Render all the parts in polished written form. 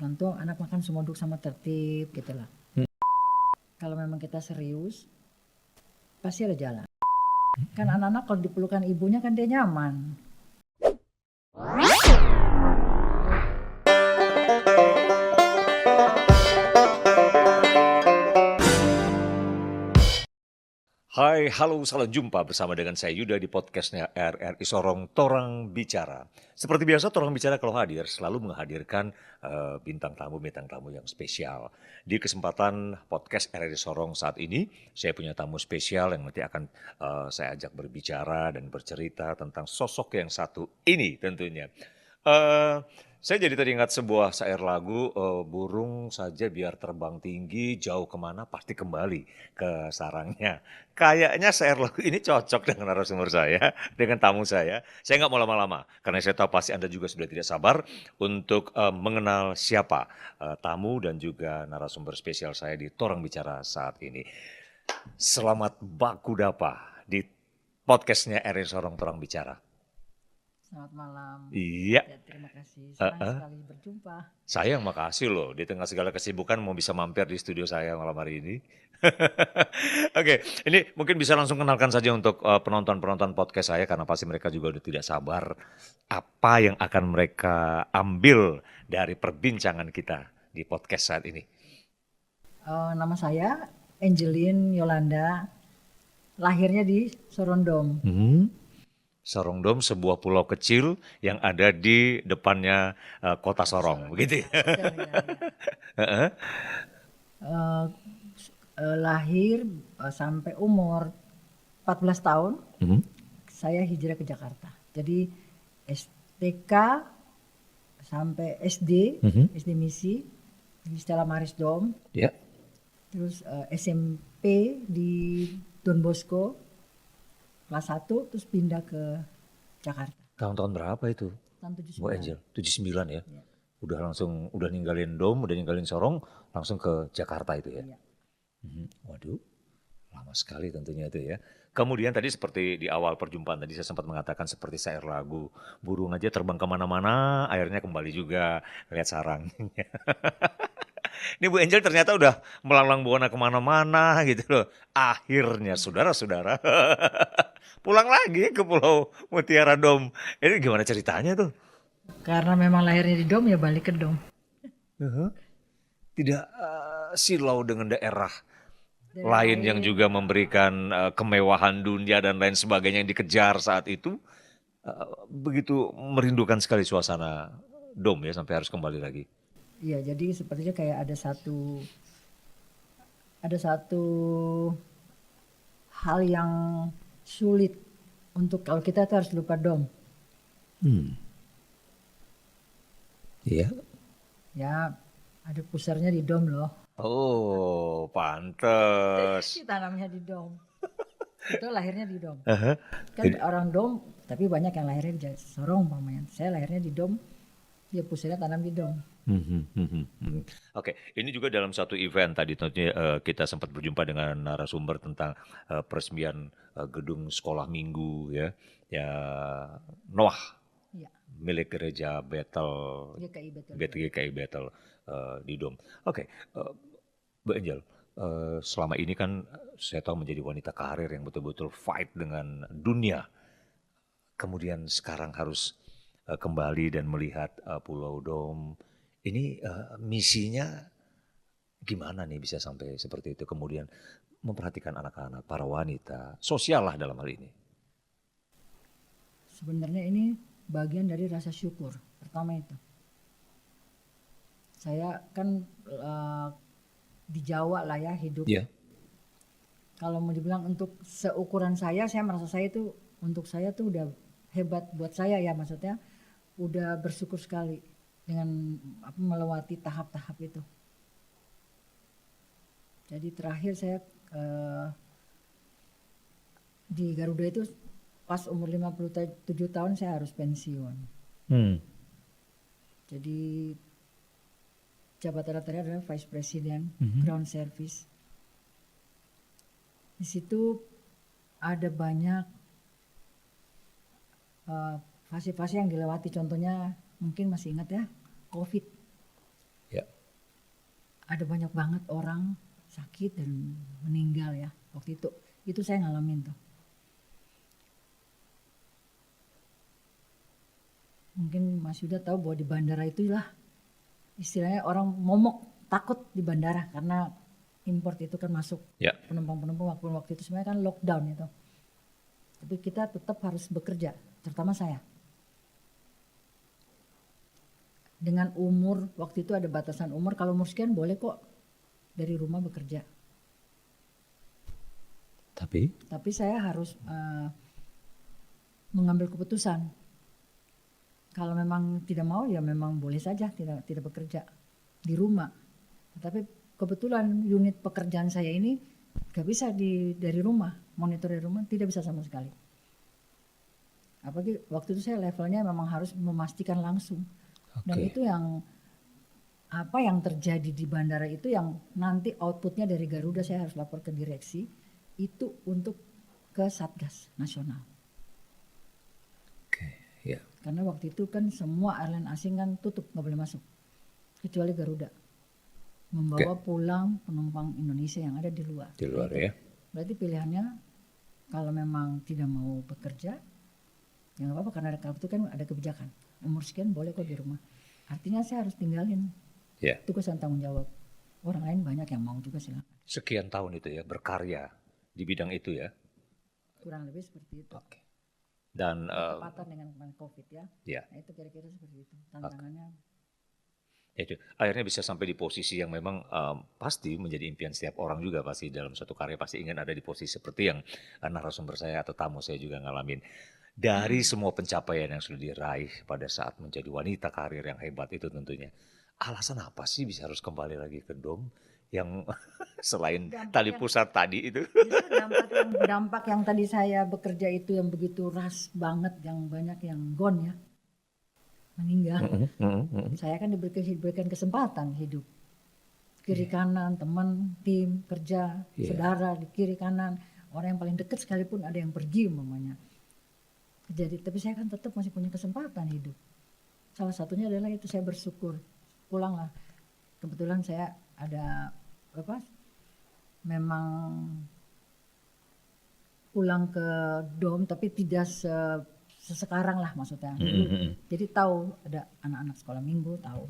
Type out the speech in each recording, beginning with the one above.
Tentu anak makan semua duduk sama tertib gitu lah. Kalau memang kita serius, pasti ada jalan. Kan anak-anak kalau dipelukan ibunya kan dia nyaman. Hai, halo, salam jumpa bersama dengan saya Yuda di podcastnya RRI Sorong Torang Bicara. Seperti biasa, Torang Bicara kalau hadir selalu menghadirkan bintang tamu yang spesial. Di kesempatan podcast RRI Sorong saat ini, saya punya tamu spesial yang nanti akan saya ajak berbicara dan bercerita tentang sosok yang satu ini tentunya. Eh, saya jadi teringat sebuah syair lagu, burung saja biar terbang tinggi, jauh kemana pasti kembali ke sarangnya. Kayaknya syair lagu ini cocok dengan narasumber saya, dengan tamu saya. Saya nggak mau lama-lama, karena saya tahu pasti Anda juga sudah tidak sabar untuk mengenal siapa tamu dan juga narasumber spesial saya di Torang Bicara saat ini. Selamat baku dapa di podcastnya RRI Sorong Torang Bicara. Selamat malam. Iya. Ya, terima kasih. Senang sekali berjumpa. Saya yang makasih loh, di tengah segala kesibukan mau bisa mampir di studio saya malam hari ini. Oke, ini mungkin bisa langsung kenalkan saja untuk penonton-penonton podcast saya karena pasti mereka juga udah tidak sabar apa yang akan mereka ambil dari perbincangan kita di podcast saat ini. Nama saya Angeline Yolanda, lahirnya di Sorondom. Sorongdom sebuah pulau kecil yang ada di depannya kota Sorong, begitu ya? Betul, ya. Lahir sampai umur 14 tahun, saya hijrah ke Jakarta. Jadi STK sampai SD, SD Misi, di Stella Maris Dom. Ya. Terus SMP di Don Bosco, kelas 1, terus pindah ke Jakarta. Tahun-tahun berapa itu? Tahun Bu 79. Angel, 79 ya? Ya. Udah ninggalin Dom, udah ninggalin Sorong, langsung ke Jakarta itu ya? Iya. Waduh, lama sekali tentunya itu ya. Kemudian tadi seperti di awal perjumpaan tadi saya sempat mengatakan seperti syair lagu, burung aja terbang kemana-mana, akhirnya kembali juga lihat sarangnya. Ini Bu Angel ternyata udah melanglang buana kemana-mana gitu loh. Akhirnya saudara-saudara pulang lagi ke Pulau Mutiara Dom. Ini gimana ceritanya tuh? Karena memang lahirnya di Dom, ya balik ke Dom. Tidak silau dengan daerah lain yang juga memberikan kemewahan dunia dan lain sebagainya yang dikejar saat itu. Begitu merindukan sekali suasana Dom ya sampai harus kembali lagi. Iya, jadi sepertinya kayak ada satu hal yang sulit untuk kalau kita tuh harus lupa Dom. Iya. Ya, ada pusarnya di Dom loh. Oh, pantes. Tanamnya di Dom. Itu lahirnya di Dom. Kan orang Dom, tapi banyak yang lahirnya di Sorong umpamanya. Saya lahirnya di Dom, dia pusarnya tanam di Dom. Oke, ini juga dalam satu event tadi tentunya kita sempat berjumpa dengan narasumber tentang peresmian gedung sekolah minggu ya, ya Noah Iya, milik gereja Bethel, GKI betul. GKI Bethel di Dom. Oke, Bu Angel, selama ini kan saya tahu menjadi wanita karir yang betul-betul fight dengan dunia. Kemudian sekarang harus kembali dan melihat Pulau Dom. Ini misinya gimana nih bisa sampai seperti itu? Kemudian memperhatikan anak-anak, para wanita, sosial lah dalam hal ini. Sebenarnya ini bagian dari rasa syukur. Pertama itu. Saya kan di Jawa lah ya hidup. Iya. Kalau mau dibilang untuk seukuran saya merasa saya itu untuk saya tuh udah hebat buat saya ya, maksudnya udah bersyukur sekali dengan melewati tahap-tahap itu. Jadi terakhir saya di Garuda itu pas umur 57 tahun saya harus pensiun. Jadi jabatan terakhir adalah Vice President Ground Service. Di situ ada banyak fase-fase yang dilewati, contohnya mungkin masih ingat ya, COVID. Ya. ada banyak banget orang sakit dan meninggal ya waktu itu. Itu saya ngalamin tuh. Mungkin Mas Yuda tahu bahwa di bandara itulah istilahnya orang momok takut di bandara karena import itu kan masuk Ya. penumpang-penumpang waktu itu sebenarnya kan lockdown itu. Tapi kita tetap harus bekerja, terutama saya. Dengan umur, waktu itu ada batasan umur, kalau umur sekian boleh kok dari rumah bekerja. Tapi saya harus mengambil keputusan. Kalau memang tidak mau ya memang boleh saja tidak bekerja di rumah. Tetapi kebetulan unit pekerjaan saya ini gak bisa dari rumah, monitor dari rumah tidak bisa sama sekali. Apalagi waktu itu saya levelnya memang harus memastikan langsung. Dan itu yang terjadi di bandara itu yang nanti outputnya dari Garuda saya harus lapor ke direksi itu untuk ke Satgas Nasional. Ya. Karena waktu itu kan semua airline asing kan tutup, nggak boleh masuk kecuali Garuda membawa pulang penumpang Indonesia yang ada di luar. Di luar ya. Berarti pilihannya kalau memang tidak mau bekerja ya nggak apa-apa karena waktu itu kan ada kebijakan umur sekian boleh kok di rumah. Artinya saya harus tinggalin tugas dan tanggung jawab. Orang lain banyak yang mau juga silakan. Sekian tahun itu ya berkarya di bidang itu ya. Kurang lebih seperti itu. Dan ketepatan dengan COVID ya. Ya. Nah, itu kira-kira seperti itu tantangannya. Itu akhirnya bisa sampai di posisi yang memang pasti menjadi impian setiap orang juga pasti dalam suatu karya pasti ingin ada di posisi seperti yang narasumber saya atau tamu saya juga ngalamin. Dari semua pencapaian yang sudah diraih pada saat menjadi wanita karir yang hebat itu tentunya. Alasan apa sih bisa harus kembali lagi ke DOM yang selain tali pusat tadi itu? Dampak yang tadi saya bekerja itu yang begitu ras banget, yang banyak yang gone ya, meninggal. Saya kan diberikan kesempatan hidup. Kiri kanan, teman, tim, kerja, saudara di kiri kanan. Orang yang paling dekat sekalipun ada yang pergi umpamanya. Jadi, tapi saya kan tetap masih punya kesempatan hidup. Salah satunya adalah itu saya bersyukur. Pulanglah. Kebetulan saya ada memang pulang ke DOM tapi tidak sesekarang lah maksudnya. Jadi tahu ada anak-anak sekolah minggu tahu.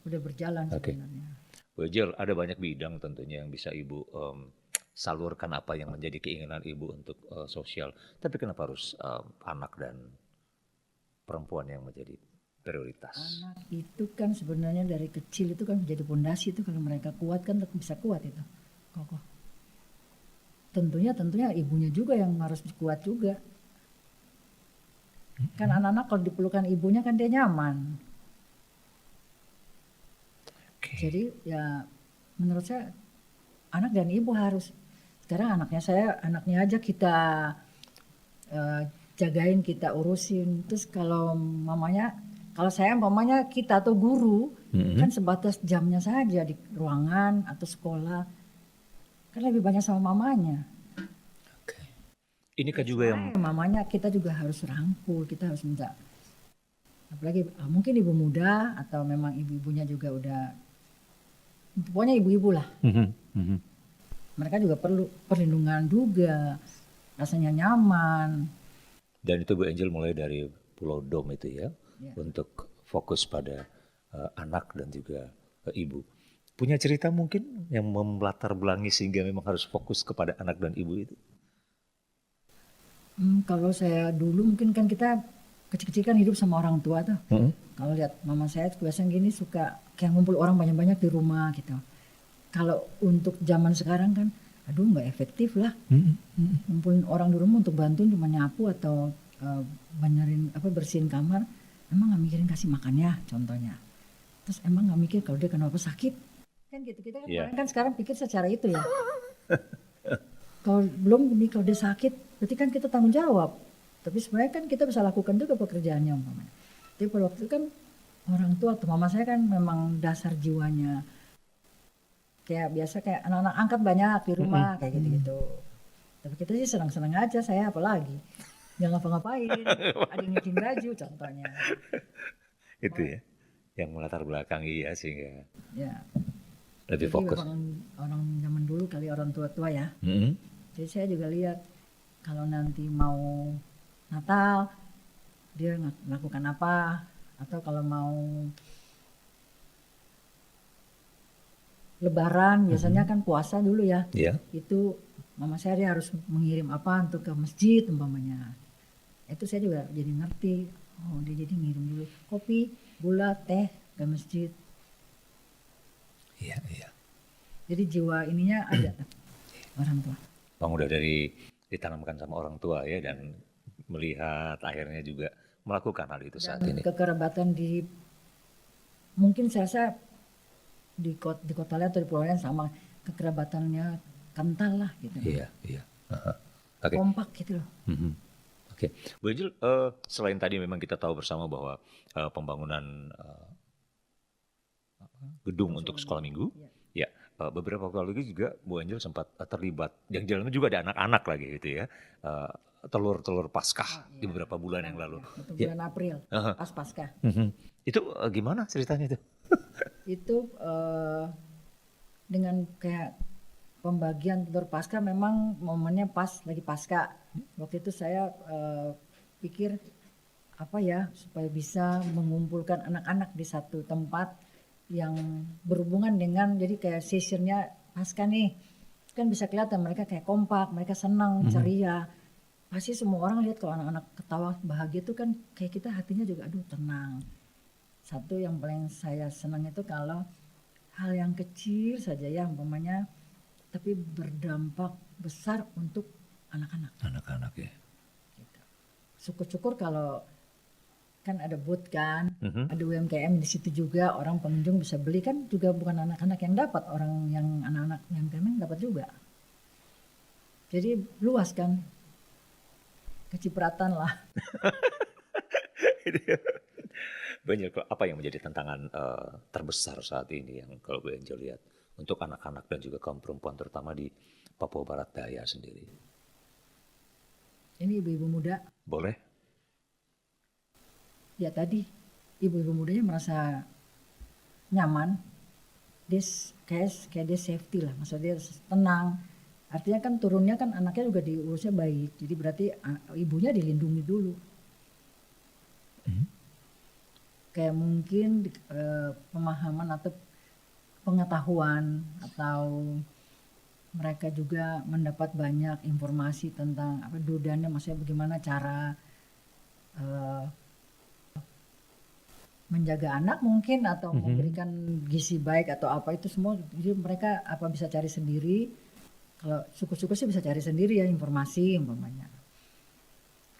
Udah berjalan sebenarnya. Bu Angel, ada banyak bidang tentunya yang bisa Ibu salurkan apa yang menjadi keinginan Ibu untuk sosial. Tapi kenapa harus anak dan perempuan yang menjadi prioritas? Anak itu kan sebenarnya dari kecil itu kan menjadi pondasi itu kalau mereka kuat kan bisa kuat itu. Kokoh. Tentunya ibunya juga yang harus kuat juga. Kan anak-anak kalau dipelukan ibunya kan dia nyaman. Jadi ya menurut saya anak dan ibu harus. Sekarang anaknya aja kita jagain, kita urusin. Terus kalau saya mamanya kita atau guru kan sebatas jamnya saja di ruangan atau sekolah. Kan lebih banyak sama mamanya. Ini kan juga yang mamanya kita juga harus rangkul, kita harus minta. Apalagi mungkin ibu muda atau memang ibu-ibunya juga udah, pokoknya ibu-ibu lah. Mereka juga perlu perlindungan juga, rasanya nyaman. Dan itu Bu Angel mulai dari Pulau Dom itu ya. Untuk fokus pada anak dan juga ibu. Punya cerita mungkin yang melatar belakangi sehingga memang harus fokus kepada anak dan ibu itu? Kalau saya dulu mungkin kan kita kecil-kecil kan hidup sama orang tua tuh. Kalau lihat mama saya biasanya gini suka kayak ngumpul orang banyak-banyak di rumah gitu. Kalau untuk zaman sekarang kan, aduh nggak efektif lah. Ngumpulin orang di rumah untuk bantuin cuma nyapu atau bersihin kamar. Emang nggak mikirin kasih makannya contohnya. Terus emang nggak mikir kalau dia kenapa sakit. Kan gitu, kita kan sekarang pikir secara itu ya. Kalau belum ini kalau dia sakit, berarti kan kita tanggung jawab. Tapi sebenarnya kan kita bisa lakukan juga pekerjaannya umpamanya. Tapi pada waktu itu kan orang tua atau mama saya kan memang dasar jiwanya. Kayak biasa kayak anak-anak angkat banyak di rumah kayak gitu-gitu. Tapi kita sih senang-senang aja, saya apalagi. Nggak ngapa-ngapain, ada yang nyuciin baju contohnya. Itu ya, yang melatar belakangi ya sehingga. Ya. Lebih Jadi fokus. memang orang zaman dulu kali orang tua-tua ya. Mm-mm. Jadi saya juga lihat kalau nanti mau Natal dia melakukan apa, atau kalau mau Lebaran biasanya kan puasa dulu ya. Ya. Itu mama saya dia harus mengirim apa untuk ke masjid umpamanya. Itu saya juga jadi ngerti. Oh dia jadi ngirim dulu kopi, gula, teh ke masjid. Iya, iya. Jadi jiwa ininya ada orang tua. Bang udah dari ditanamkan sama orang tua ya dan melihat akhirnya juga melakukan hal itu saat Dan ini. kekerabatan di mungkin saya rasa di kota lain atau di pulau lain sama, kekerabatannya kental lah gitu. Iya, iya. Aha. Oke. Kompak gitu loh. Mhm. Oke, Bu Angel, selain tadi memang kita tahu bersama bahwa pembangunan gedung untuk sekolah minggu, Iya. ya beberapa waktu lalu juga Bu Angel sempat terlibat, yang jalannya juga ada anak-anak lagi gitu ya, eh, telur-telur Paskah di Iya, beberapa bulan yang lalu. itu Ya, bulan April aha. pas Paskah. Mhm. Itu gimana ceritanya itu? Itu dengan kayak pembagian telur Paskah memang momennya pas lagi Paskah. Waktu itu saya pikir apa ya supaya bisa mengumpulkan anak-anak di satu tempat yang berhubungan dengan, jadi kayak seasonnya Paskah nih kan bisa kelihatan mereka kayak kompak, mereka senang, ceria. Pasti semua orang lihat kalau anak-anak ketawa bahagia itu kan kayak kita hatinya juga aduh tenang. Satu yang paling saya senang itu kalau hal yang kecil saja ya umpamanya tapi berdampak besar untuk anak-anak. Anak-anak ya. Gitu. Syukur-syukur kalau kan ada booth kan, Mhm. ada UMKM di situ juga, orang pengunjung bisa beli kan, juga bukan anak-anak yang dapat, orang yang anak-anak UMKM dapat juga. Jadi luas kan, kecipratan lah. Banyak apa yang menjadi tantangan terbesar saat ini yang kalau Bu Angel lihat untuk anak-anak dan juga kaum perempuan terutama di Papua Barat Daya sendiri. Ini ibu-ibu muda, Boleh? ya tadi ibu-ibu mudanya merasa nyaman, dia kayak dia safety lah, maksudnya dia tenang. Artinya kan turunnya kan anaknya juga diurusnya baik, jadi berarti ibunya dilindungi dulu. Kayak mungkin pemahaman atau pengetahuan atau mereka juga mendapat banyak informasi tentang apa dudanya, maksudnya bagaimana cara menjaga anak mungkin atau memberikan gizi baik atau apa itu semua, jadi mereka apa bisa cari sendiri. Kalau suku-suku sih bisa cari sendiri ya informasi umpamanya.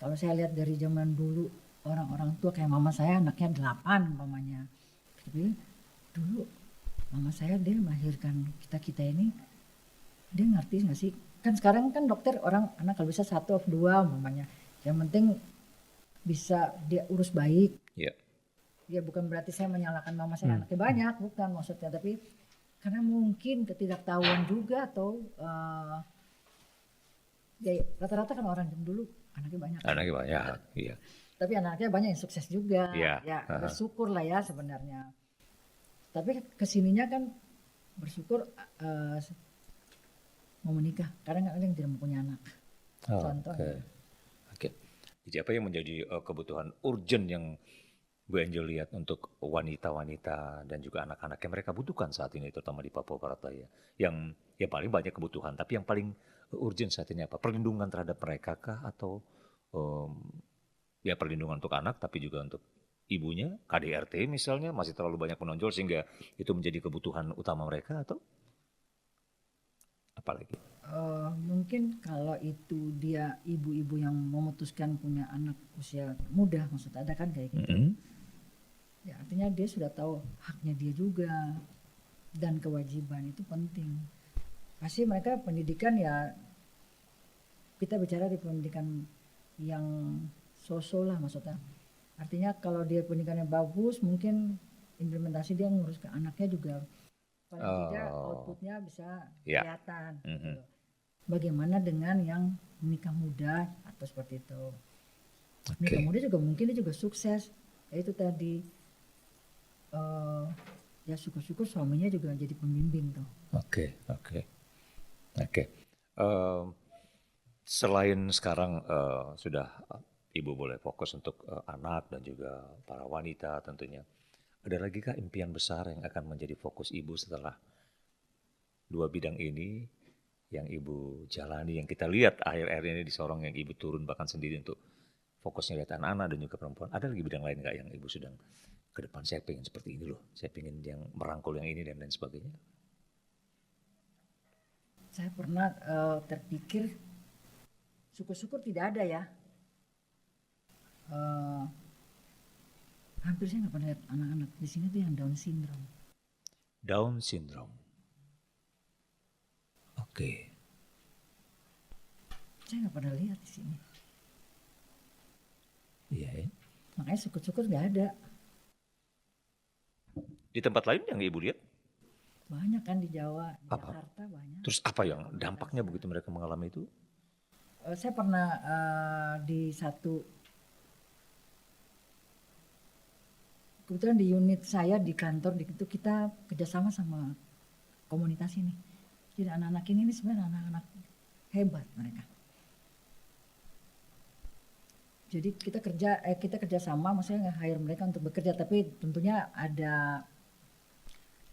Kalau saya lihat dari zaman dulu orang-orang tua kayak mama saya anaknya 8 umpamanya. Tapi dulu mama saya dia melahirkan kita ini, dia ngerti nggak sih? Kan sekarang kan dokter orang anak kalau bisa 1 atau 2 umpamanya. Yang penting bisa dia urus baik. Ya. Ya bukan berarti saya menyalahkan mama saya anaknya banyak, bukan maksudnya, tapi karena mungkin ketidaktahuan juga atau ya rata-rata kan orang dulu anaknya banyak. Anaknya banyak, iya. Tapi anaknya banyak yang sukses juga. Iya. Ya bersyukur lah ya sebenarnya. Tapi kesininya kan bersyukur mau menikah. Kadang ada yang tidak mempunyai anak. Contoh. Oke. Jadi apa yang menjadi kebutuhan urgent yang Bu Angel lihat untuk wanita-wanita dan juga anak-anak yang mereka butuhkan saat ini, terutama di Papua Barat Daya, yang paling banyak kebutuhan, tapi yang paling urgent saat ini apa? Perlindungan terhadap mereka kah, atau ya perlindungan untuk anak, tapi juga untuk ibunya, KDRT misalnya masih terlalu banyak menonjol sehingga itu menjadi kebutuhan utama mereka, atau apalagi? Mungkin kalau itu dia ibu-ibu yang memutuskan punya anak usia muda, maksudnya ada kan kayak gitu. Ya artinya dia sudah tahu haknya dia juga dan kewajiban itu penting. Pasti mereka pendidikan ya, kita bicara di pendidikan yang sosok lah maksudnya. Artinya kalau dia pendidikannya bagus, mungkin implementasi dia ngurus ke anaknya juga paling tidak outputnya bisa kelihatan. Gitu. Bagaimana dengan yang menikah muda atau seperti itu. Menikah muda juga mungkin dia juga sukses. Itu tadi ya syukur-syukur suaminya juga jadi pembimbing tuh. Oke. Selain sekarang sudah ibu boleh fokus untuk anak dan juga para wanita tentunya. Ada lagi kah impian besar yang akan menjadi fokus ibu setelah dua bidang ini yang ibu jalani, yang kita lihat akhir-akhir ini di Sorong yang ibu turun bahkan sendiri untuk fokusnya lihat anak-anak dan juga perempuan. Ada lagi bidang lain nggak yang ibu sedang ke depan saya pengen seperti ini loh, saya pengen yang merangkul yang ini dan lain sebagainya? Saya pernah terpikir, syukur-syukur tidak ada ya. Eh, Hampir saya nggak pernah lihat anak-anak di sini tuh yang Down syndrome. Down syndrome. Oke. Saya nggak pernah lihat di sini. Iya ya. Makanya syukur-syukur nggak ada. Di tempat lain yang ibu lihat? Banyak kan di Jawa, di Apa? Jakarta banyak. Terus apa yang dampaknya begitu mereka mengalami itu? Saya pernah di satu, kebetulan di unit saya di kantor itu kita kerjasama sama komunitas ini. Jadi anak-anak ini sebenarnya anak-anak hebat mereka. Jadi kita kerjasama, maksudnya nge-hire mereka untuk bekerja, tapi tentunya ada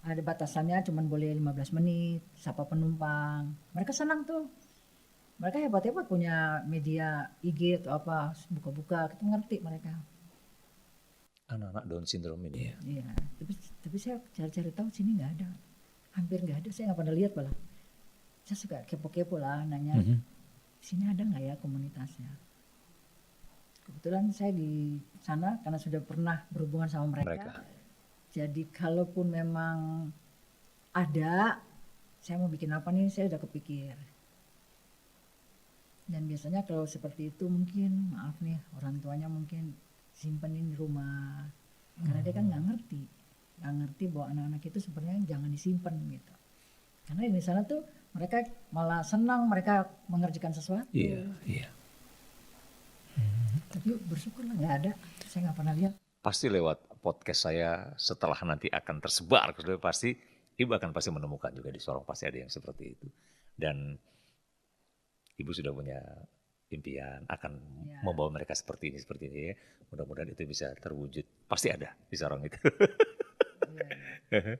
batasannya, cuman boleh 15 menit, sapa penumpang. Mereka senang tuh. Mereka hebat-hebat punya media IG atau apa, buka-buka, kita ngerti mereka. Anak-anak Down syndrome ini ya. Iya, tapi saya cari-cari tahu sini nggak ada, hampir nggak ada. Saya nggak pernah lihat malah. Saya suka kepo-kepo lah, nanya sini ada nggak ya komunitasnya. Kebetulan saya di sana karena sudah pernah berhubungan sama mereka. Jadi kalaupun memang ada, saya mau bikin apa nih, saya udah kepikir. Dan biasanya kalau seperti itu mungkin, maaf nih, orang tuanya mungkin simpenin di rumah. Karena dia kan nggak ngerti bahwa anak-anak itu sebenarnya jangan disimpan gitu. Karena di sana tuh mereka malah senang, mereka mengerjakan sesuatu. Iya. Tapi bersyukurlah nggak ada, saya nggak pernah lihat. Pasti lewat podcast saya setelah nanti akan tersebar, pasti ibu akan pasti menemukan juga di Sorong pasti ada yang seperti itu. Dan ibu sudah punya impian akan membawa mereka seperti ini ya. Mudah-mudahan itu bisa terwujud. Pasti ada di Sorong itu. Iya.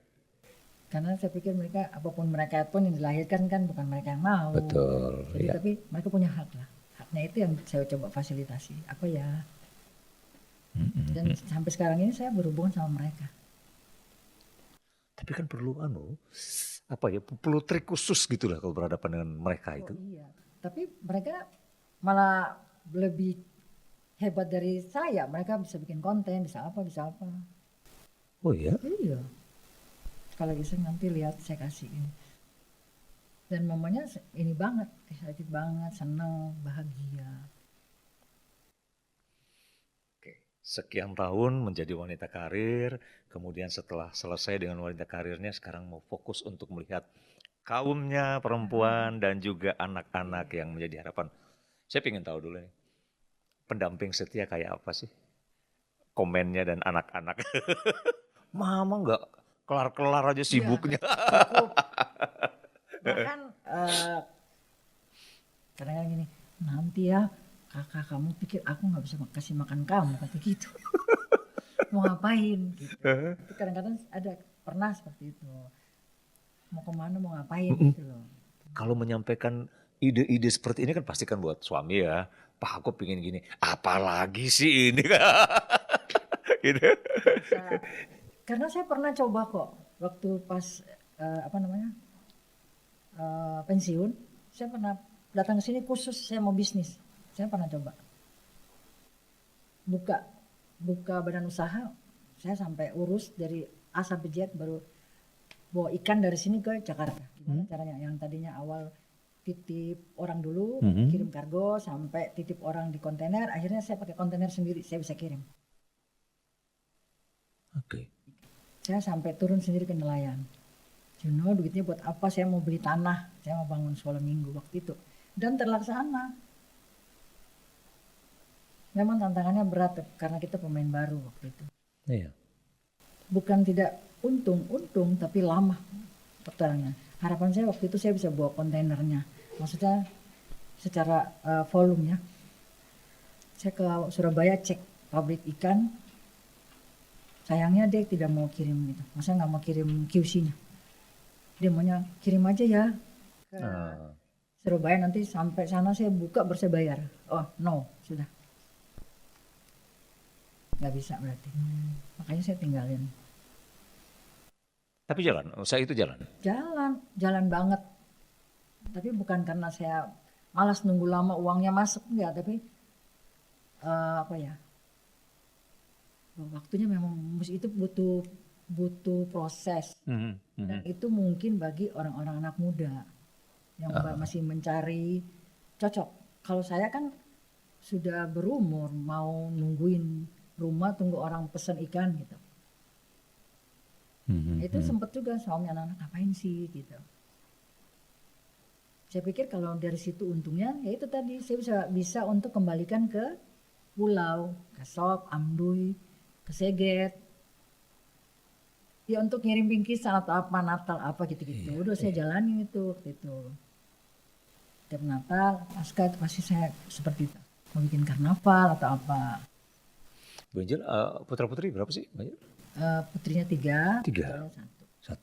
Karena saya pikir mereka, apapun mereka pun yang dilahirkan kan bukan mereka yang mau. Betul. Jadi tapi mereka punya hak lah. Haknya itu yang saya coba fasilitasi. Apa ya? Dan sampai sekarang ini saya berhubungan sama mereka. Tapi kan perlu perlu trik khusus gitu lah kalau berhadapan dengan mereka itu. Iya. Tapi mereka malah lebih hebat dari saya. Mereka bisa bikin konten, bisa apa. Oh iya? Iya. Kalau bisa nanti lihat saya kasih ini. Dan mamanya ini banget, excited banget, senang, bahagia. Sekian tahun menjadi wanita karir, kemudian setelah selesai dengan wanita karirnya sekarang mau fokus untuk melihat kaumnya, perempuan dan juga anak-anak yang menjadi harapan. Saya ingin tahu dulu nih, pendamping setia kayak apa sih? Komennya dan anak-anak. Mama nggak kelar-kelar aja sibuknya. Cukup. Bahkan kadang-kadang gini, nanti ya kakak kamu pikir aku nggak bisa kasih makan kamu, kata gitu. Mau ngapain gitu. Itu kadang-kadang pernah seperti itu. Mau kemana, mau ngapain gitu loh. Kalau menyampaikan ide-ide seperti ini kan pasti kan buat suami ya. Pak aku pengen gini, apalagi sih ini gitu. Karena saya pernah coba kok waktu pas pensiun, saya pernah datang ke sini khusus saya mau bisnis. Saya pernah coba buka badan usaha. Saya sampai urus dari A sampai Z, baru bawa ikan dari sini ke Jakarta. Gimana caranya? Yang tadinya awal titip orang dulu, kirim kargo, sampai titip orang di kontainer, akhirnya saya pakai kontainer sendiri, saya bisa kirim. Oke. Saya sampai turun sendiri ke nelayan. Juno, duitnya buat apa? Saya mau beli tanah, saya mau bangun sekolah minggu waktu itu. Dan terlaksana. Memang tantangannya berat karena kita pemain baru waktu itu. Iya. Bukan tidak untung tapi lama perjalanannya. Harapan saya waktu itu saya bisa bawa kontainernya, maksudnya secara volume ya. Saya ke Surabaya cek pabrik ikan, sayangnya dia tidak mau kirim gitu, maksudnya nggak mau kirim QC-nya, dia maunya kirim aja ya ke Surabaya, nanti sampai sana saya buka baru saya bayar. Oh no, sudah nggak bisa berarti, makanya saya tinggalin. Tapi jalan, usaha itu jalan. Jalan banget, tapi bukan karena saya malas nunggu lama uangnya masuk, enggak, tapi apa ya, waktunya memang itu butuh proses, dan itu mungkin bagi orang-orang anak muda yang masih mencari cocok. Kalau saya kan sudah berumur, mau nungguin rumah tunggu orang pesen ikan gitu. Itu sempat juga suami anak-anak ngapain sih gitu. Saya pikir kalau dari situ untungnya ya itu tadi, saya bisa untuk kembalikan ke pulau, ke Sop, Amduy, ke Seget. Ya untuk ngirim bingkisan atau apa, Natal apa gitu-gitu. Udah saya jalani itu waktu itu. Tiap Natal, pasca itu pasti saya seperti itu. Mau bikin karnaval atau apa. Bu Angel, putra-putri berapa sih? Banyak? Putrinya 3, putranya 1.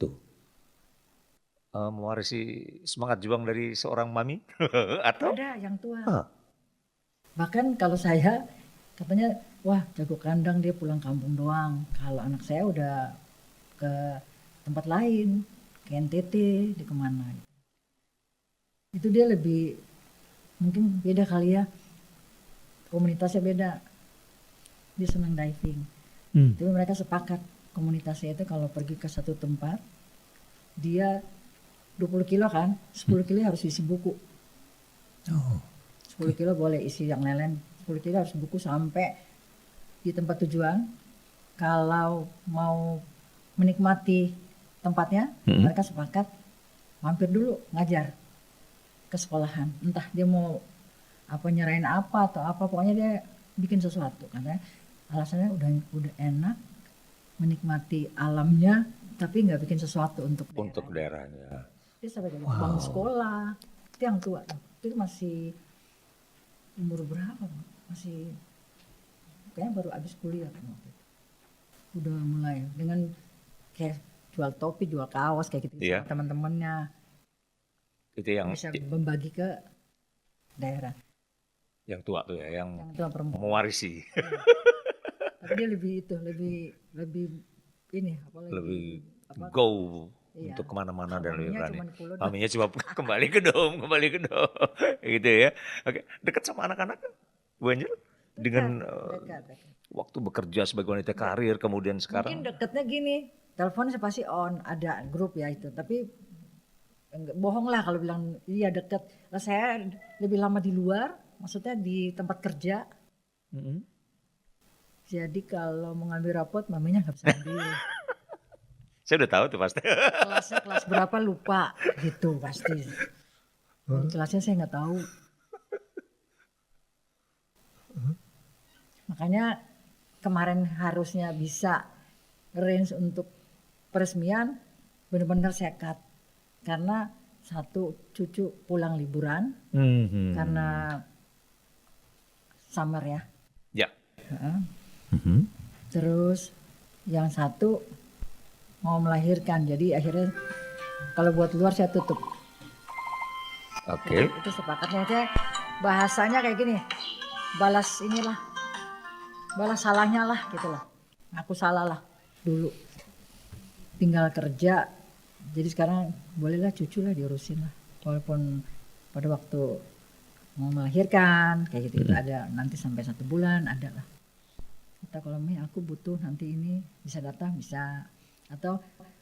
Mewarisi semangat juang dari seorang mami atau? Ada yang tua. Bahkan kalau saya katanya, wah jago kandang dia pulang kampung doang. Kalau anak saya udah ke tempat lain, ke NTT, di kemana. Itu dia lebih, mungkin beda kali ya, komunitasnya beda. Dia senang diving. Tapi mereka sepakat komunitasnya itu kalau pergi ke satu tempat, dia 20 kilo kan, 10 kilo harus isi buku. 10 kilo boleh isi yang lain, 10 kilo harus buku sampai di tempat tujuan. Kalau mau menikmati tempatnya, mereka sepakat mampir dulu ngajar ke sekolahan. Entah dia mau apa, nyerahin apa atau apa, pokoknya dia bikin sesuatu. Karena alasannya udah enak, menikmati alamnya, tapi nggak bikin sesuatu untuk daerahnya. Dia sampai jadi bangun sekolah. Itu yang tua tuh. Itu masih umur berapa? Masih kayaknya baru habis kuliah kan waktu itu. Udah mulai dengan kayak jual topi, jual kaos kayak gitu sama teman-temannya. Itu yang bisa membagi ke daerah. Yang tua tuh ya, yang tua perempuan. mewarisi. Tapi dia lebih ini apalagi lebih go untuk kemana-mana dan lebih berani. Maminya cuma kembali ke dom gitu ya. Oke, dekat sama anak-anak Bu Angel dengan dekat. waktu bekerja sebagai wanita karir, kemudian sekarang. Mungkin dekatnya gini, telepon saya pasti on, ada grup ya itu, tapi bohong lah kalau bilang iya dekat. Lah saya lebih lama di luar, maksudnya di tempat kerja. Jadi kalau mau ngambil rapot, maminya nggak bisa ambil. Saya udah tahu tuh pasti. Kelasnya kelas berapa lupa gitu pasti. Kelasnya saya nggak tahu. Makanya kemarin harusnya bisa range untuk peresmian, benar-benar saya cut. Karena satu, cucu pulang liburan, karena summer ya. Ya. Terus yang satu mau melahirkan, jadi akhirnya kalau buat luar saya tutup. Oke. Itu sepakatnya, saya bahasanya kayak gini, balas salahnya lah gitu lah. Aku salah lah dulu, tinggal kerja, jadi sekarang bolehlah cucu lah diurusin lah, walaupun pada waktu mau melahirkan kayak gitu, ada nanti sampai 1 bulan ada lah. Kata kalau Mi aku butuh nanti ini, bisa datang bisa, atau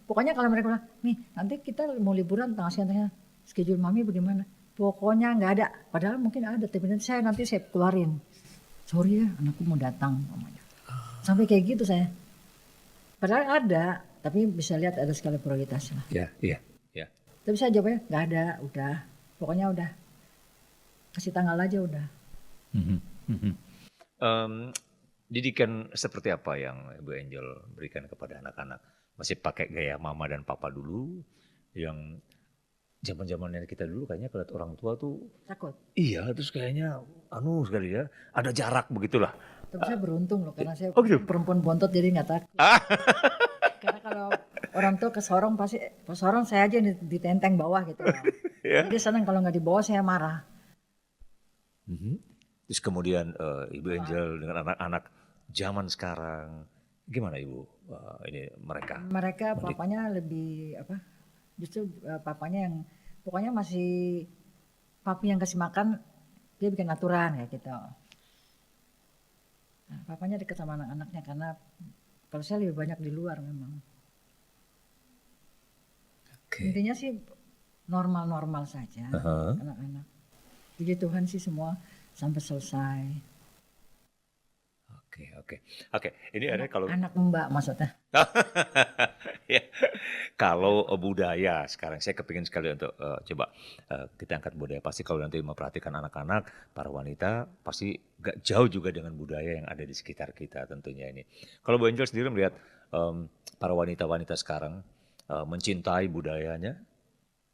pokoknya kalau mereka bilang nih nanti kita mau liburan tanggal sekian, schedule Mami bagaimana, pokoknya nggak ada, padahal mungkin ada, tapi nanti saya keluarin, sorry ya anakku mau datang namanya. Sampai kayak gitu saya, padahal ada, tapi bisa lihat ada skala prioritas lah. Iya. Tapi saya jawabnya nggak ada, udah pokoknya udah kasih tanggal aja udah. Didikan seperti apa yang Ibu Angel berikan kepada anak-anak masih pakai gaya mama dan papa dulu, yang zaman-zamannya kita dulu kayaknya kalau lihat orang tua tuh Takut. iya, terus kayaknya anu sekali ya, ada jarak begitulah. Tapi saya beruntung loh karena saya Oh gitu? perempuan bontot jadi nggak takut. Ah, Karena kalau orang tua ke Sorong pasti ke Sorong saya aja ditenteng bawah gitu loh. ya. Jadi senang kalau nggak dibawa saya marah. Mhm. Terus kemudian Ibu Angel dengan anak-anak zaman sekarang, gimana Ibu ini mereka? Mereka Mendik- papanya lebih apa? Justru papanya yang pokoknya masih papi yang kasih makan dia bikin aturan kayak gitu. Nah, papanya dekat sama anak-anaknya karena kalau saya lebih banyak di luar memang. Oke. Intinya sih normal-normal saja Aha. anak-anak. Puji Tuhan sih semua sampai selesai. Oke, oke. Oke, ini ada kalau Anak mbak maksudnya. ya, kalau budaya sekarang saya kepingin sekali untuk coba kita angkat budaya. Pasti kalau nanti memperhatikan anak-anak, para wanita pasti gak jauh juga dengan budaya yang ada di sekitar kita tentunya ini. Kalau Bu Angel sendiri melihat para wanita-wanita sekarang mencintai budayanya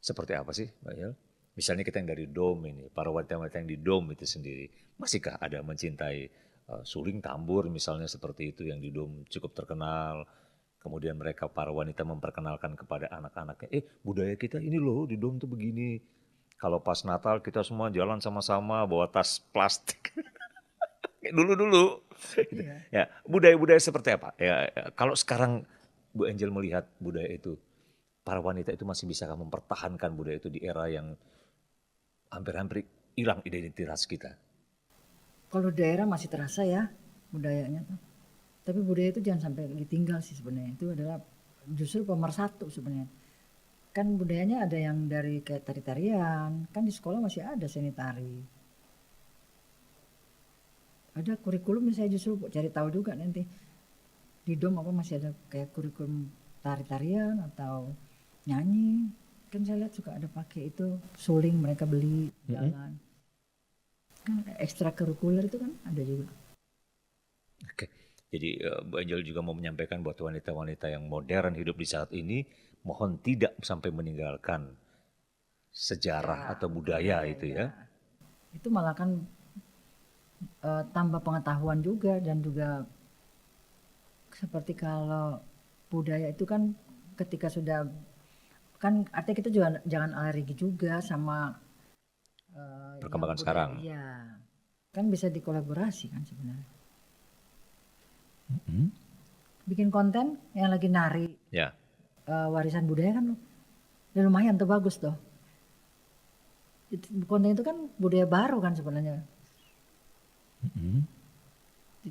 seperti apa sih, Mbak Angel? Misalnya kita yang dari DOM ini, para wanita-wanita yang di DOM itu sendiri, masihkah ada mencintai suling tambur misalnya seperti itu yang di DOM cukup terkenal. Kemudian mereka para wanita memperkenalkan kepada anak-anaknya, budaya kita ini loh di DOM tuh begini. Kalau pas Natal kita semua jalan sama-sama bawa tas plastik. Kayak dulu-dulu. Gitu. Iya. Ya, budaya-budaya seperti apa? Ya, kalau sekarang Bu Angel melihat budaya itu, para wanita itu masih bisa mempertahankan budaya itu di era yang hampir-hampir hilang identitas kita. Kalau daerah masih terasa ya budayanya tuh. Tapi budaya itu jangan sampai ditinggal sih sebenarnya. Itu adalah justru pemersatu sebenarnya. Kan budayanya ada yang dari kayak tari-tarian. Kan di sekolah masih ada seni tari. Ada kurikulum saya justru cari tahu juga nanti. Di DOM apa masih ada kayak kurikulum tari-tarian atau nyanyi. Kan saya lihat suka ada pakai itu suling mereka beli jalan. Kan ekstrakurikuler itu kan ada juga. Oke. Jadi Bu Angel juga mau menyampaikan buat wanita-wanita yang modern hidup di saat ini, mohon tidak sampai meninggalkan sejarah atau budaya itu ya. Itu malah kan tambah pengetahuan juga dan juga seperti kalau budaya itu kan ketika sudah kan artinya kita juga jangan alergi juga sama Perkembangan yang sekarang. budaya. Iya. Kan bisa dikolaborasi kan sebenarnya. Bikin konten yang lagi nari Ya. warisan budaya kan ya lumayan tuh bagus tuh. Konten itu kan budaya baru kan sebenarnya.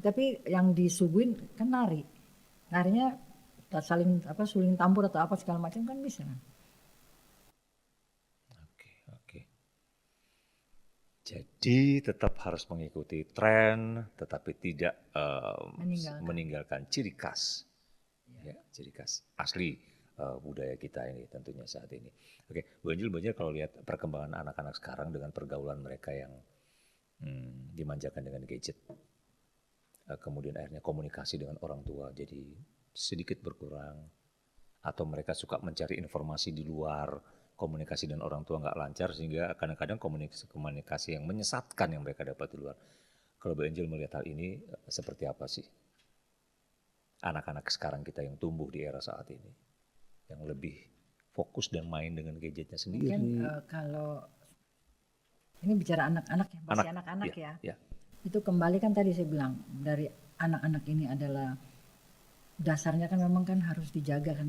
Tapi yang disuguhin kan nari. Narinya saling apa suling tambur atau apa segala macam kan bisa. Oke, oke. Jadi tetap harus mengikuti tren, tetapi tidak meninggalkan ciri khas, ya, ciri khas asli budaya kita ini tentunya saat ini. Oke, Bu Angel kalau lihat perkembangan anak-anak sekarang dengan pergaulan mereka yang dimanjakan dengan gadget, kemudian akhirnya komunikasi dengan orang tua jadi sedikit berkurang, atau mereka suka mencari informasi di luar, komunikasi dengan orang tua nggak lancar sehingga kadang-kadang komunikasi yang menyesatkan yang mereka dapat di luar. Kalau Bu Angel melihat hal ini seperti apa sih? Anak-anak sekarang kita yang tumbuh di era saat ini, yang lebih fokus dan main dengan gadgetnya sendiri. Mungkin kalau ini bicara anak-anak ya, masih anak-anak ya. Ya. Itu kembali kan tadi saya bilang dari anak-anak ini adalah dasarnya kan memang kan harus dijaga kan.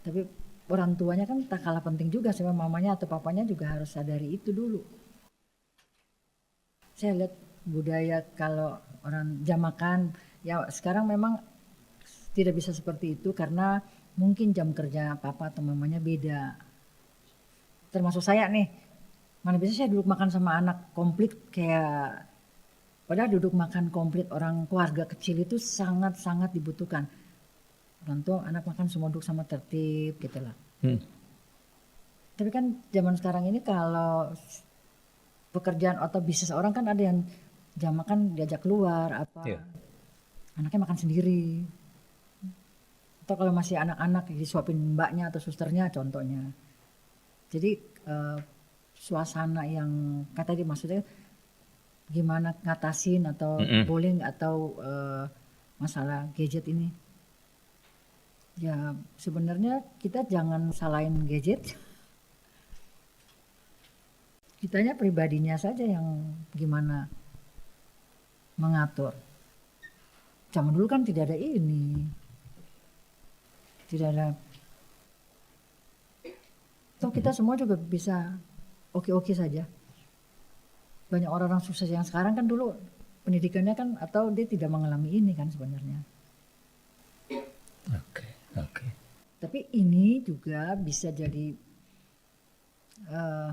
Tapi orang tuanya kan tak kalah penting juga sama mamanya atau papanya juga harus sadari itu dulu. Saya lihat budaya kalau orang jam makan ya sekarang memang tidak bisa seperti itu karena mungkin jam kerja papa atau mamanya beda. Termasuk saya nih, mana bisa saya duduk makan sama anak komplit kayak padahal duduk makan komplit orang keluarga kecil itu sangat-sangat dibutuhkan. Orang tua anak makan semua duduk sama tertib gitu lah. Tapi kan zaman sekarang ini kalau pekerjaan atau bisnis orang kan ada yang jam makan diajak keluar apa. Iya. Anaknya makan sendiri. Atau kalau masih anak-anak disuapin mbaknya atau susternya contohnya. Jadi suasana yang kata dia maksudnya gimana ngatasin atau Mm-mm. bullying atau masalah gadget ini. Ya sebenarnya kita jangan salahin gadget. Kitanya pribadinya saja yang gimana mengatur. Zaman dulu kan tidak ada ini. Tidak ada. Toh kita semua juga bisa oke-oke saja. Banyak orang-orang sukses yang sekarang kan dulu pendidikannya kan atau dia tidak mengalami ini kan sebenarnya. Oke, oke. Tapi ini juga bisa jadi eh,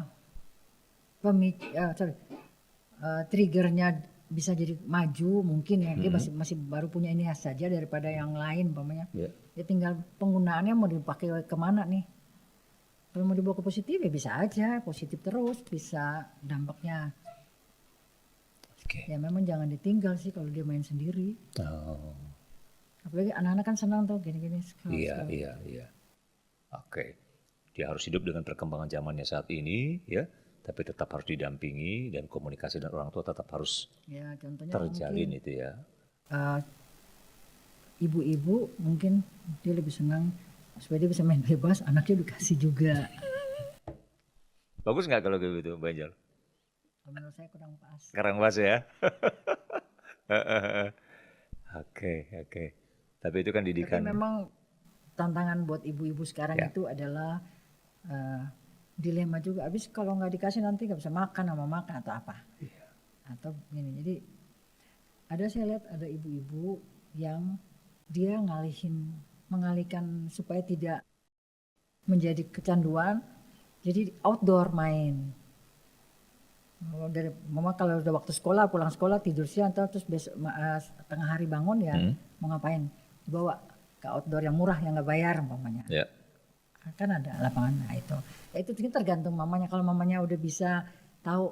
triggernya bisa jadi maju mungkin ya. Dia masih baru punya ini saja daripada yang lain umpamanya. Ya. Ya tinggal penggunaannya mau dipakai kemana nih. Kalau mau dibawa ke positif ya bisa aja, positif terus bisa dampaknya. Oke. Ya memang jangan ditinggal sih kalau dia main sendiri. Oh, Apalagi anak-anak kan senang tuh gini-gini. iya, iya, iya. Oke. Dia harus hidup dengan perkembangan zamannya saat ini, ya. Tapi tetap harus didampingi dan komunikasi dengan orang tua tetap harus Ya contohnya terjalin mungkin itu ya. ibu-ibu mungkin dia lebih senang supaya dia bisa main bebas, anaknya dikasih juga. Bagus nggak kalau kayak gitu, Mbak Angel? Kalau menurut saya kurang pas. Sekarang pas ya. Oke, oke. Tapi itu kan Tapi didikan. memang tantangan buat ibu-ibu sekarang Ya. itu adalah dilema juga. Habis kalau nggak dikasih nanti nggak bisa makan sama makan atau apa. Atau gini. Jadi saya lihat ada ibu-ibu yang dia mengalihkan supaya tidak menjadi kecanduan. Jadi outdoor main. Dari mama kalau udah waktu sekolah pulang sekolah tidur siang terus besok tengah hari bangun ya mau ngapain dibawa ke outdoor yang murah yang nggak bayar umpamanya. Ya. Kan ada lapangan itu. Ya itu tergantung mamanya. Kalau mamanya udah bisa tahu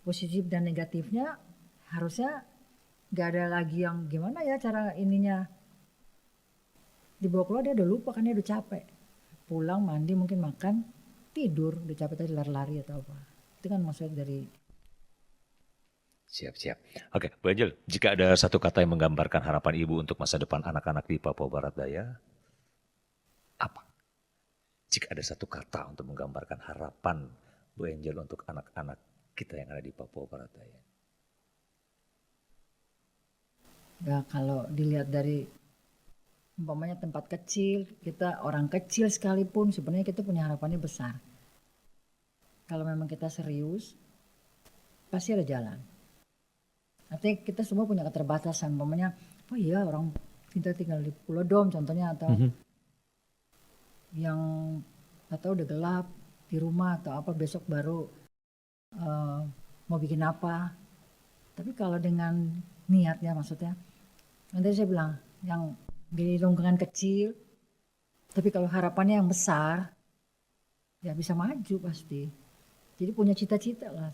positif dan negatifnya, harusnya nggak ada lagi yang gimana ya cara ininya. Dibawa keluar dia udah lupa kan dia udah capek. Pulang mandi mungkin makan tidur udah capek tadi lari-lari atau apa. Itu kan maksudnya dari Siap, siap. Oke, Bu Angel, jika ada satu kata yang menggambarkan harapan Ibu untuk masa depan anak-anak di Papua Barat Daya, apa? Jika ada satu kata untuk menggambarkan harapan Bu Angel untuk anak-anak kita yang ada di Papua Barat Daya. ya kalau dilihat dari umpamanya tempat kecil, kita orang kecil sekalipun sebenarnya kita punya harapannya besar. Kalau memang kita serius, pasti ada jalan. Artinya kita semua punya keterbatasan. Umpamanya, oh iya orang kita tinggal di Pulau Dom contohnya atau yang atau udah gelap di rumah atau apa besok baru mau bikin apa. Tapi kalau dengan niatnya maksudnya, nanti saya bilang yang di lingkungan kecil, tapi kalau harapannya yang besar, ya bisa maju pasti. Jadi punya cita-cita lah.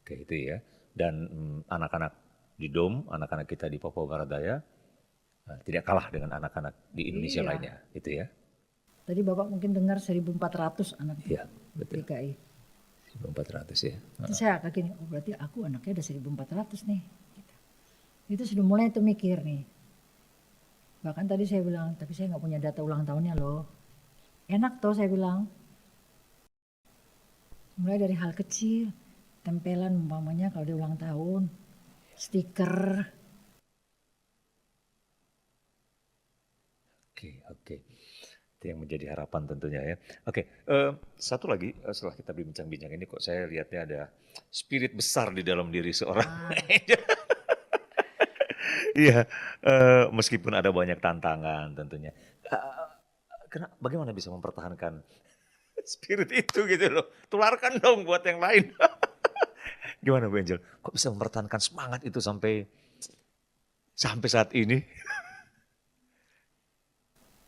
Oke, itu ya. Dan anak-anak di DOM, anak-anak kita di Papua Barat Daya, tidak kalah dengan anak-anak di Indonesia Iya. lainnya, itu ya. Tadi Bapak mungkin dengar 1.400 anak Iya, betul. DKI. 1.400 ya. Terus saya kayak gini, oh berarti aku anaknya ada 1.400 nih. Gitu. Itu sudah mulai tuh mikir nih. Bahkan tadi saya bilang, tapi saya nggak punya data ulang tahunnya loh. Enak toh saya bilang. Mulai dari hal kecil, tempelan umpamanya kalau dia ulang tahun, stiker. Oke. Itu yang menjadi harapan tentunya ya. Oke, satu lagi setelah kita bincang-bincang ini kok saya lihatnya ada spirit besar di dalam diri seorang. Iya, meskipun ada banyak tantangan tentunya. Bagaimana bisa mempertahankan spirit itu gitu loh? Tularkan dong buat yang lain. Gimana Bu Angel? Kok bisa mempertahankan semangat itu sampai saat ini?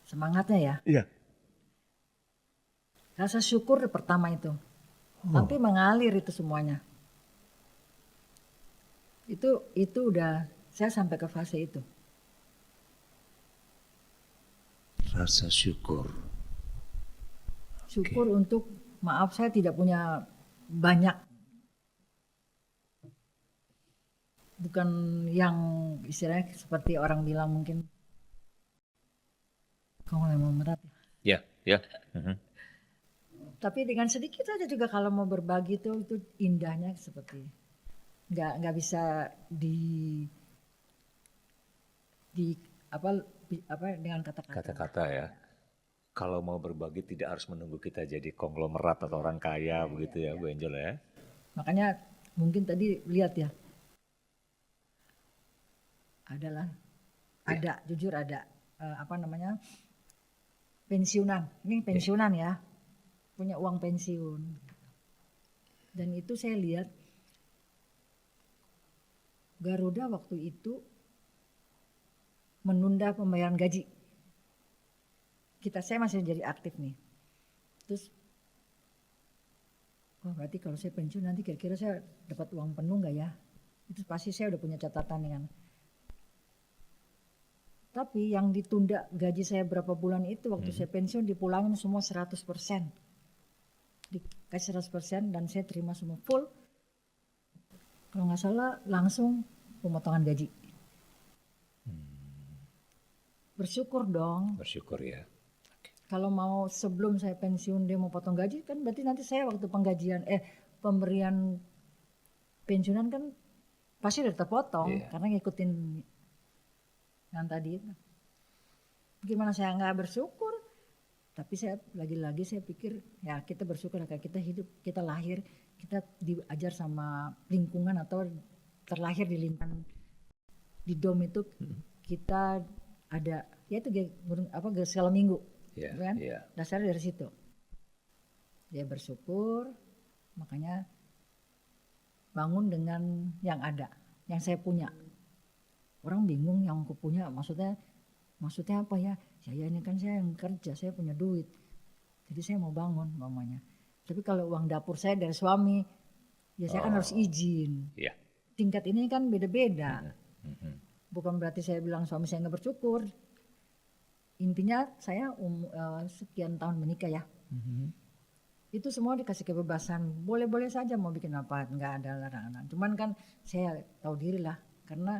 Semangatnya ya. Iya. Rasa syukur pertama itu. Nanti mengalir itu semuanya. Itu udah saya sampai ke fase itu. Rasa syukur. Syukur untuk, maaf saya tidak punya banyak, bukan yang istilahnya seperti orang bilang mungkin konglomerat ya. Ya, ya. Mhm. Tapi dengan sedikit aja juga kalau mau berbagi itu indahnya seperti nggak bisa di apa dengan kata-kata. Kata-kata ya. Kalau mau berbagi tidak harus menunggu kita jadi konglomerat atau orang kaya begitu ya, Bu Angel ya. Makanya mungkin tadi lihat ya, adalah ada jujur ada pensiunan. Ini pensiunan ya, punya uang pensiun. Dan itu saya lihat Garuda waktu itu menunda pembayaran gaji. Saya masih jadi aktif nih. Terus, berarti kalau saya pensiun nanti kira-kira saya dapat uang penuh nggak ya? Itu pasti saya udah punya catatan nih kan. Tapi yang ditunda gaji saya berapa bulan itu waktu saya pensiun dipulangin semua 100%. Dikasih 100% dan saya terima semua full. Kalau nggak salah langsung pemotongan gaji. Bersyukur dong. Bersyukur ya. Kalau mau sebelum saya pensiun dia mau potong gaji kan berarti nanti saya waktu pemberian pensiunan kan pasti udah terpotong karena ngikutin yang tadi itu. Gimana saya nggak bersyukur? Tapi saya lagi-lagi saya pikir ya kita bersyukur karena kita hidup, kita lahir, kita diajar sama lingkungan atau terlahir di lingkungan di dom itu kita ada ya itu segala minggu. Kan? Dasarnya dari situ. Dia bersyukur, makanya bangun dengan yang ada, yang saya punya. Orang bingung yang aku punya, maksudnya apa ya? Saya ini kan saya yang kerja, saya punya duit. Jadi saya mau bangun mamanya. Tapi kalau uang dapur saya dari suami, ya saya kan harus izin. Tingkat ini kan beda-beda. Bukan berarti saya bilang suami saya nggak bersyukur. Intinya saya sekian tahun menikah ya. Itu semua dikasih kebebasan. Boleh-boleh saja mau bikin apa, nggak ada larangan. Cuman kan saya tahu diri lah. Karena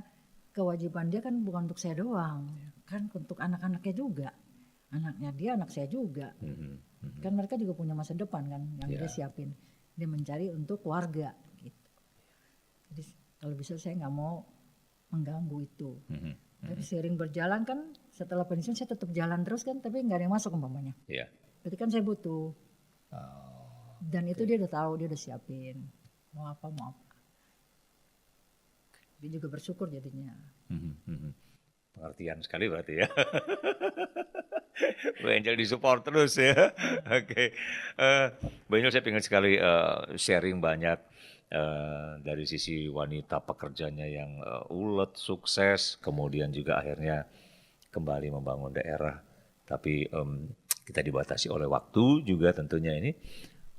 kewajiban dia kan bukan untuk saya doang. Kan untuk anak-anaknya juga. Anaknya dia, anak saya juga. Kan mereka juga punya masa depan kan yang dia siapin. Dia mencari untuk keluarga gitu. Jadi kalau bisa saya nggak mau mengganggu itu. Tapi sering berjalan kan setelah pensiun saya tetap jalan terus kan, tapi nggak ada yang masuk umpamanya. Berarti kan saya butuh. Dan itu dia udah tahu, dia udah siapin mau apa. Dia juga bersyukur jadinya. Pengertian sekali berarti ya. Bu Angel disupport terus ya. Oke. Bu Angel saya pengen sekali sharing banyak dari sisi wanita pekerjanya yang ulet, sukses, kemudian juga akhirnya kembali membangun daerah. Tapi kita dibatasi oleh waktu juga tentunya ini.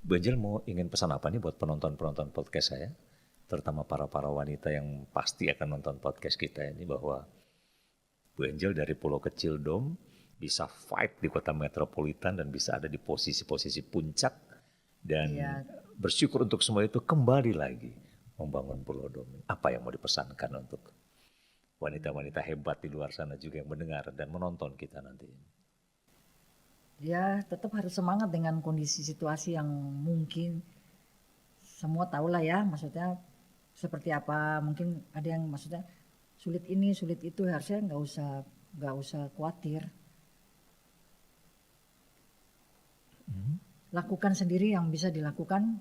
Bu Angel ingin pesan apa nih buat penonton-penonton podcast saya? Terutama para wanita yang pasti akan nonton podcast kita ini, bahwa Bu Angel dari pulau kecil Dom bisa fight di kota metropolitan dan bisa ada di posisi-posisi puncak dan bersyukur untuk semua itu kembali lagi membangun Pulau Dom. Apa yang mau dipesankan untuk wanita-wanita hebat di luar sana juga yang mendengar dan menonton kita nanti? Ya tetap harus semangat dengan kondisi situasi yang mungkin semua tahulah ya, maksudnya seperti apa. Mungkin ada yang maksudnya sulit ini sulit itu, harusnya nggak usah khawatir. Lakukan sendiri yang bisa dilakukan.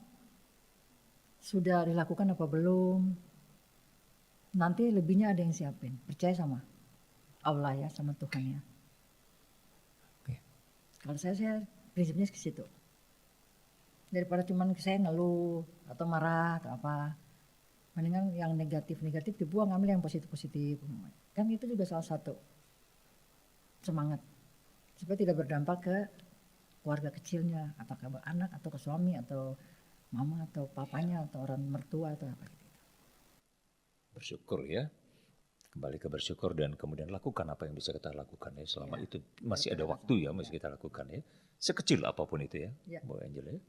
Sudah dilakukan apa belum? Nanti lebihnya ada yang siapin. Percaya sama Allah ya, sama Tuhan ya. Kalau saya prinsipnya ke situ. Daripada cuman saya ngeluh atau marah atau apa, mendingan yang negatif dibuang, ambil yang positif. Kan itu juga salah satu semangat supaya tidak berdampak ke keluarga kecilnya, atau ke anak atau ke suami atau mama atau papanya atau orang mertua atau apa gitu. Bersyukur ya. Kembali ke bersyukur dan kemudian lakukan apa yang bisa kita lakukan ya selama Ya, itu masih ada daripada waktu ya masih kita lakukan ya. Sekecil apapun itu ya, ya. Bu Angel ya.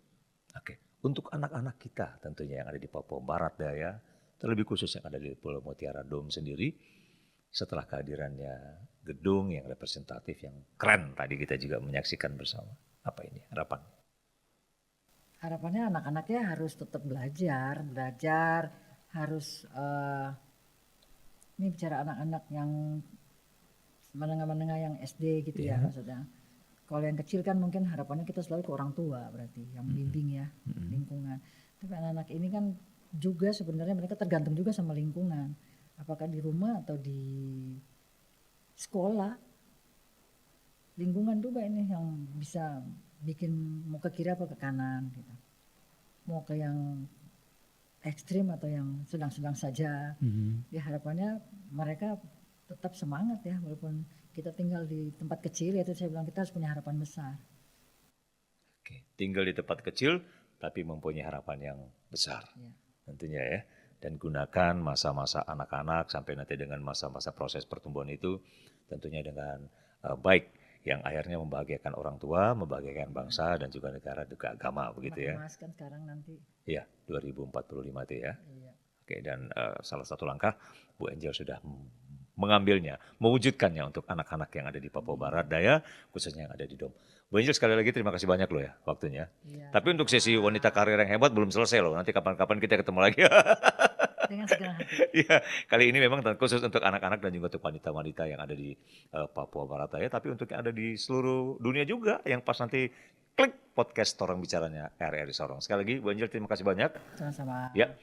Oke, untuk anak-anak kita tentunya yang ada di Papua Barat Daya, terlebih khusus yang ada di Pulau Mutiara Dome sendiri, setelah kehadirannya gedung yang representatif yang keren tadi kita juga menyaksikan bersama. Apa ini harapan? Harapannya anak-anaknya harus tetap belajar, harus ini bicara anak-anak yang menengah-menengah yang SD gitu ya Iya. maksudnya. Kalau yang kecil kan mungkin harapannya kita selalu ke orang tua berarti yang bimbing ya, lingkungan. Tapi anak-anak ini kan juga sebenarnya mereka tergantung juga sama lingkungan. Apakah di rumah atau di sekolah. Lingkungan juga ini yang bisa bikin mau ke kiri apa ke kanan gitu. Mau ke yang ekstrim atau yang sedang-sedang saja. Ya harapannya mereka tetap semangat ya walaupun kita tinggal di tempat kecil, yaitu saya bilang kita harus punya harapan besar. Oke, tinggal di tempat kecil tapi mempunyai harapan yang besar. Ya. Tentunya ya. Dan gunakan masa-masa anak-anak sampai nanti dengan masa-masa proses pertumbuhan itu tentunya dengan baik yang akhirnya membahagiakan orang tua, membahagiakan bangsa dan juga negara, juga agama begitu ya. Emas kan sekarang nanti. Iya, 2045 itu ya. Iya. Oke, dan salah satu langkah Bu Angel sudah mengambilnya, mewujudkannya untuk anak-anak yang ada di Papua Barat Daya, khususnya yang ada di DOM. Bu Angel sekali lagi terima kasih banyak loh ya waktunya. Iya. Tapi untuk sesi wanita karir yang hebat belum selesai loh, nanti kapan-kapan kita ketemu lagi. Dengan segala hati. Iya, kali ini memang khusus untuk anak-anak dan juga untuk wanita-wanita yang ada di Papua Barat Daya, tapi untuk yang ada di seluruh dunia juga yang pas nanti klik podcast Torang Bicaranya RRI Sorong. Sekali lagi Bu Angel terima kasih banyak. Sama-sama. Ya.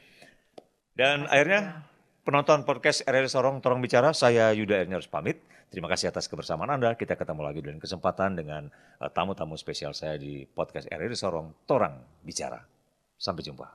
Dan Terima kasih akhirnya juga. penonton podcast RRI Sorong Torang Bicara, saya Yuda Erni harus pamit. Terima kasih atas kebersamaan Anda. Kita ketemu lagi dengan kesempatan dengan tamu-tamu spesial saya di podcast RRI Sorong Torang Bicara. Sampai jumpa.